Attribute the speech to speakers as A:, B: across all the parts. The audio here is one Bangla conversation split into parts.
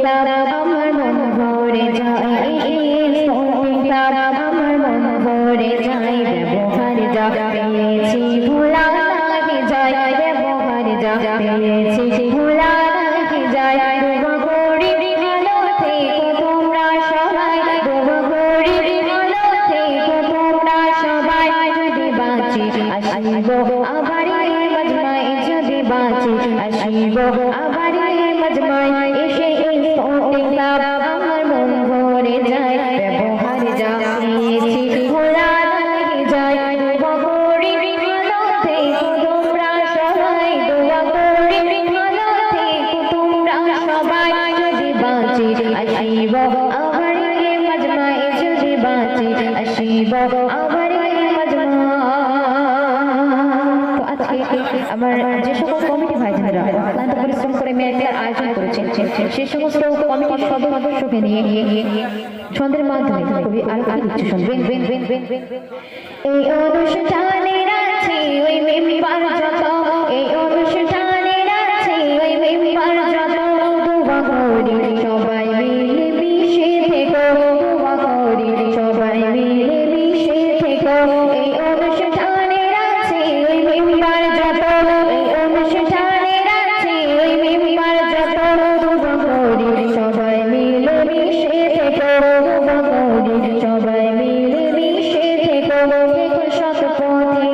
A: ক্লাব আমার মন ভরে যায় স্পোর্টিং ক্লাব আমার মন ভরে যায় ব্যবহার যা পেয়েছি ভোলা লাগে যায় ব্যবহার যা পেয়েছি ভোলা লাগে যায় দোয়া করি ভালো থেকো তোমরা সবাই দোয়া করি ভালো থেকো তোমরা সবাই যদি বাঁচি আসিব আবার এই মজমায় যদি বাঁচি আসিব আবার এই মজমায় এসে এই স্পোর্টিং ক্লাব আমার মন ভরে যায় ব্যবহার যা পেয়েছি ভোলা লাগে যায় দোয়া করি ভালো থেকো তোমরা সবাই দোয়া করি ভালো থেকো তোমরা সবাই যদি বাঁচি আসিব আবার এই মজমায় যদি বাঁচি আসিব আবার এই মজমায়। তো আজকে আমার যে সকল কমিটি ভাইজানেরা অক্লান্ত পরিশ্রম করে মেয়েটার আয়োজন করেছেন সে সমস্ত কমিটির সদস্যকে নিয়ে ছন্দের মাধ্যমে কবি আর কিছু শুনবেন। এই অনুষ্ঠানের আছে ওই মেম্বার যত এই অনুষ্ঠানের আছে ওই মেম্বার যত দোয়া করি সবাই মিলে মিশে থেকো দোয়া করি সবাই মিলে মিশে থেকো এই অনুষ্ঠানের আছে ওই মেম্বার যত এই অনুষ্ঠানের আছে ওই মেম্বার যত দোয়া করি সবাই মিলে মিশে থেকো দোয়া করি সবাই মিলে মিশে থেকো থেকো সৎ পথে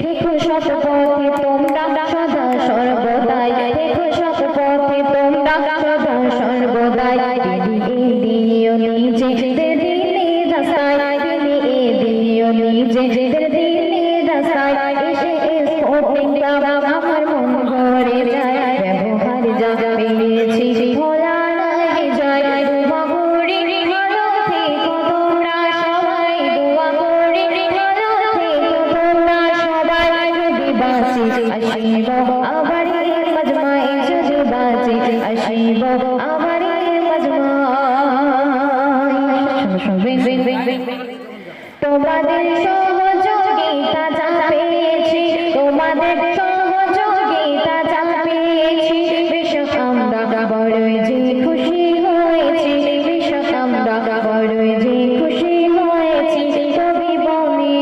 A: থেকো সৎ পথে তোমরা সদা সর্বদাই থেকো সৎ পথে তোমরা সদা সর্বদাই তিনি দিও নিজেদের দিনে রাস্তায় তিনি দিও নিজেদের দিনে রাস্তায় এসে স্পোর্টিং ক্লাব আমার মন ভরে যায় ব্যবহার যা পেয়েছি ভোলা লাগে যায় দোয়া করি ভালো থেকো তোমরা সবাই দোয়া করি ভালো থেকো তোমরা সবাই যদি বাঁচি আসিব আবার এই মজমায় যদি বাঁচি আসিব আবার এই মজমায়। শুনবেন তোমাদের সহযোগিতা যা পেয়েছি তোমাদের সহযোগিতা যা পেয়েছি বিশ্বক আমরা বড়ই যে খুশি হয়েছি বিশ্বক আমরা বড়ই যে খুশি হয়েছি কবি বলে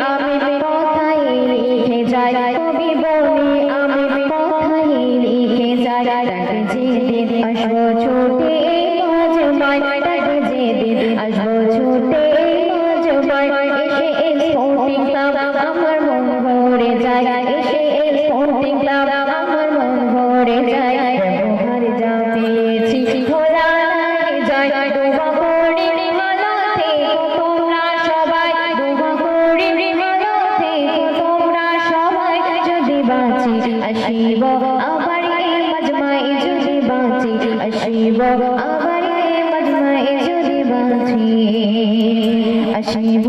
A: আমি কথাই লিখে যাই কবি বলে আমি কথাই লিখে যাই তাকে যেদিন আসবো ছুটে মজমায় তাকে যেদিন আসবো ছুটে মজমায় এসে স্পোর্টিং ক্লাব আমার মন ভরে যায় এসে স্পোর্টিং ক্লাব আমার মন ভরে যায় ব্যবহার যা পেয়েছি ভোলা লাগে যায় দোয়া করি ভালো থেকো তোমরা সবাই দোয়া করি ভালো থেকো তোমরা সবাই যদি বাঁচি আসিব আবার এই মজমায় যদি বাঁচি আসিব আবার এই মজমায় যদি বাঁচি আসিব।